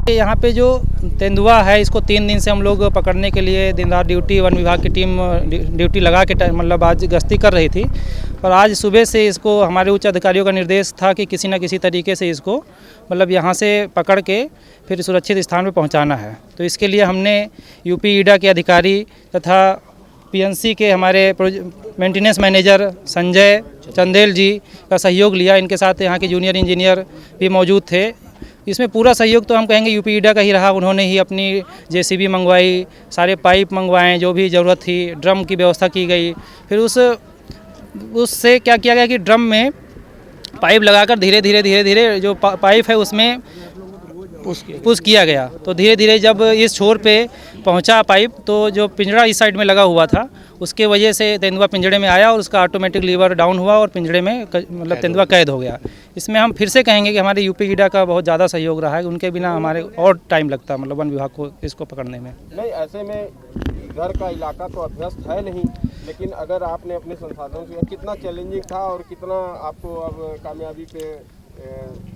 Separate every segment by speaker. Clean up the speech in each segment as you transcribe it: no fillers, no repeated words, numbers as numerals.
Speaker 1: यहाँ पे जो तेंदुआ है इसको 3 दिन से हम लोग पकड़ने के लिए दिन रात ड्यूटी, वन विभाग की टीम ड्यूटी लगा के मतलब आज गश्ती कर रही थी। पर आज सुबह से इसको हमारे उच्च अधिकारियों का निर्देश था कि किसी न किसी तरीके से इसको मतलब यहाँ से पकड़ के फिर सुरक्षित स्थान पर पहुँचाना है। तो इसके लिए हमने यूपी ईडा के अधिकारी तथा पीएनसी के हमारे मेंटेनेंस मैनेजर संजय चंदेल जी का सहयोग लिया। इनके साथ यहाँ के जूनियर इंजीनियर भी मौजूद थे। इसमें पूरा सहयोग तो हम कहेंगे यूपी ईडा का ही रहा। उन्होंने ही अपनी जेसीबी मंगवाई, सारे पाइप मंगवाए, जो भी ज़रूरत थी, ड्रम की व्यवस्था की गई। फिर उससे क्या किया गया कि ड्रम में पाइप लगाकर धीरे धीरे जो पाइप है उसमें पुश किया गया। तो धीरे धीरे जब इस छोर पे पहुंचा पाइप, तो जो पिंजरा इस साइड में लगा हुआ था उसके वजह से तेंदुआ पिंजरे में आया और उसका ऑटोमेटिक लीवर डाउन हुआ और पिंजरे में मतलब तेंदुआ कैद हो गया। इसमें हम फिर से कहेंगे कि हमारे यूपी ईडा का बहुत ज़्यादा सहयोग रहा है। उनके बिना हमारे और टाइम लगता मतलब वन विभाग को इसको पकड़ने में।
Speaker 2: नहीं, ऐसे में इधर का इलाका तो अभ्यस्त है नहीं, लेकिन अगर आपने अपने संसाधनों से कितना चैलेंजिंग था और कितना आपको अब कामयाबी पे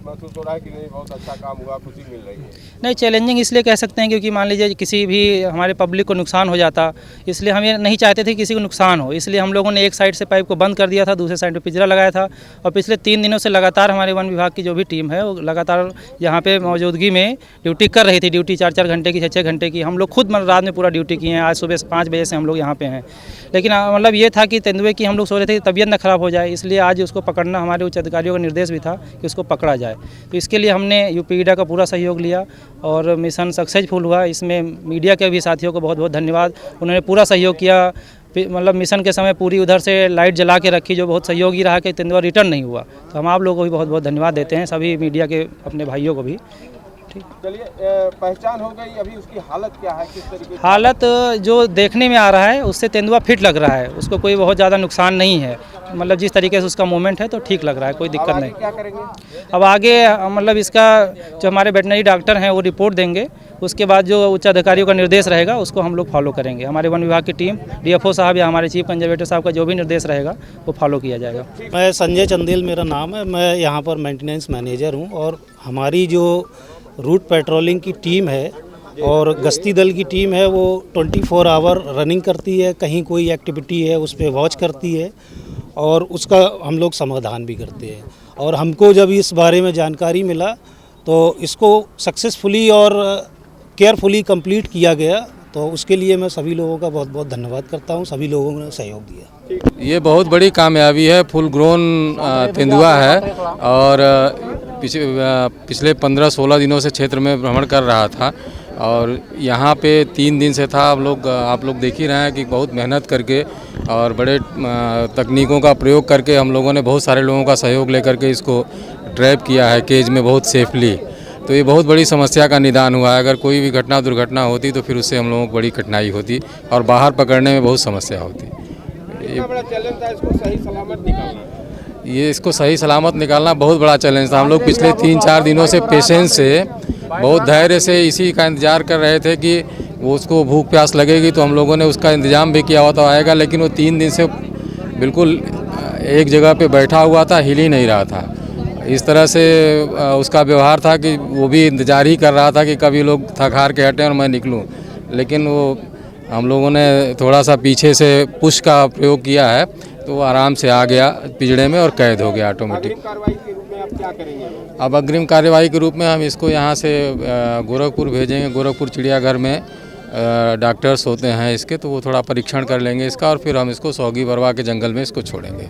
Speaker 2: महसूस हो रहा है कि नहीं बहुत अच्छा काम हुआ, खुशी मिल रही है?
Speaker 1: नहीं, चैलेंजिंग इसलिए कह सकते हैं क्योंकि मान लीजिए किसी भी हमारे पब्लिक को नुकसान हो जाता, इसलिए हम ये नहीं चाहते थे किसी को नुकसान हो। इसलिए हम लोगों ने एक साइड से पाइप को बंद कर दिया था, दूसरे साइड पे पिंजरा लगाया था। और पिछले 3 दिनों से लगातार हमारे वन विभाग की जो भी टीम है वो लगातार यहाँ पे मौजूदगी में ड्यूटी कर रही थी। ड्यूटी 4-4 घंटे की, 6-6 घंटे की। हम लोग खुद रात में पूरा ड्यूटी किए हैं। आज सुबह 5 बजे से हम लोग यहाँ पे हैं। लेकिन मतलब ये था कि तेंदुए की हम लोग सोच रहे थे कि तबीयत न खराब हो जाए, इसलिए आज उसको पकड़ना हमारे उच्च अधिकारियों का निर्देश भी था कि उसको पकड़ा जाए। तो इसके लिए हमने यूपी ईडा का पूरा सहयोग लिया और मिशन सक्सेसफुल हुआ। इसमें मीडिया के भी साथियों को बहुत बहुत धन्यवाद। उन्होंने पूरा सहयोग किया। मतलब मिशन के समय पूरी उधर से लाइट जला के रखी, जो बहुत सहयोगी रहा कि तेंदुआ रिटर्न नहीं हुआ। तो हम आप लोगों को भी बहुत बहुत धन्यवाद देते हैं, सभी मीडिया के अपने भाइयों को भी। ठीक,
Speaker 2: चलिए, पहचान हो गई। अभी उसकी हालत क्या है, किस तरीके की?
Speaker 1: हालत जो देखने में आ रहा है उससे तेंदुआ फिट लग रहा है, उसको कोई बहुत ज़्यादा नुकसान नहीं है। मतलब जिस तरीके से उसका मूवमेंट है तो ठीक लग रहा है, कोई दिक्कत नहीं।
Speaker 2: क्या करेंगे
Speaker 1: अब आगे मतलब इसका जो हमारे वेटनरी डॉक्टर हैं वो रिपोर्ट देंगे। उसके बाद जो उच्च अधिकारियों का निर्देश रहेगा उसको हम लोग फॉलो करेंगे। हमारे वन विभाग की टीम, डीएफओ साहब या हमारे चीफ कंजर्वेटर साहब का जो भी निर्देश रहेगा वो फॉलो किया जाएगा।
Speaker 3: मैं संजय चंदेल मेरा नाम है। मैं यहाँ पर मेंटेनेंस मैनेजर हूँ और हमारी जो रूट पेट्रोलिंग की टीम है और गश्ती दल की टीम है वो 24 आवर रनिंग करती है। कहीं कोई एक्टिविटी है उस पर वॉच करती है और उसका हम लोग समाधान भी करते हैं। और हमको जब इस बारे में जानकारी मिला तो इसको सक्सेसफुली और केयरफुली कंप्लीट किया गया। तो उसके लिए मैं सभी लोगों का बहुत बहुत धन्यवाद करता हूँ। सभी लोगों ने सहयोग दिया।
Speaker 4: ये बहुत बड़ी कामयाबी है। फुल ग्रोन तेंदुआ है और पिछले 15-16 दिनों से क्षेत्र में भ्रमण कर रहा था और यहाँ पे 3 दिन से था। आप लोग देख ही रहे हैं कि बहुत मेहनत करके और बड़े तकनीकों का प्रयोग करके हम लोगों ने बहुत सारे लोगों का सहयोग लेकर के इसको ट्रैप किया है केज में बहुत सेफली। तो ये बहुत बड़ी समस्या का निदान हुआ है। अगर कोई भी दुर्घटना होती तो फिर उससे हम लोगों को बड़ी कठिनाई होती और बाहर पकड़ने में बहुत समस्या होती।
Speaker 2: इतना बड़ा चैलेंज था इसको सही सलामत निकालना।
Speaker 4: इसको सही सलामत निकालना बहुत बड़ा चैलेंज था। हम लोग पिछले 3-4 दिनों से पेशेंस से बहुत धैर्य से इसी का इंतज़ार कर रहे थे कि वो उसको भूख प्यास लगेगी तो हम लोगों ने उसका इंतज़ाम भी किया हुआ था आएगा। लेकिन वो 3 दिन से बिल्कुल एक जगह पे बैठा हुआ था, हिल ही नहीं रहा था। इस तरह से उसका व्यवहार था कि वो भी इंतज़ार ही कर रहा था कि कभी लोग थक हार के हटें और मैं निकलूं। लेकिन वो हम लोगों ने थोड़ा सा पीछे से पुश का प्रयोग किया है तो वो आराम से आ गया पिंजड़े में और कैद हो गया ऑटोमेटिक।
Speaker 2: कार्रवाई के रूप में आप क्या करेंगे?
Speaker 4: अब अग्रिम कार्यवाही के रूप में हम इसको यहाँ से गोरखपुर भेजेंगे। गोरखपुर चिड़ियाघर में डॉक्टर्स होते हैं इसके, तो वो थोड़ा परीक्षण कर लेंगे इसका और फिर हम इसको सौगी बरवा के जंगल में इसको छोड़ेंगे।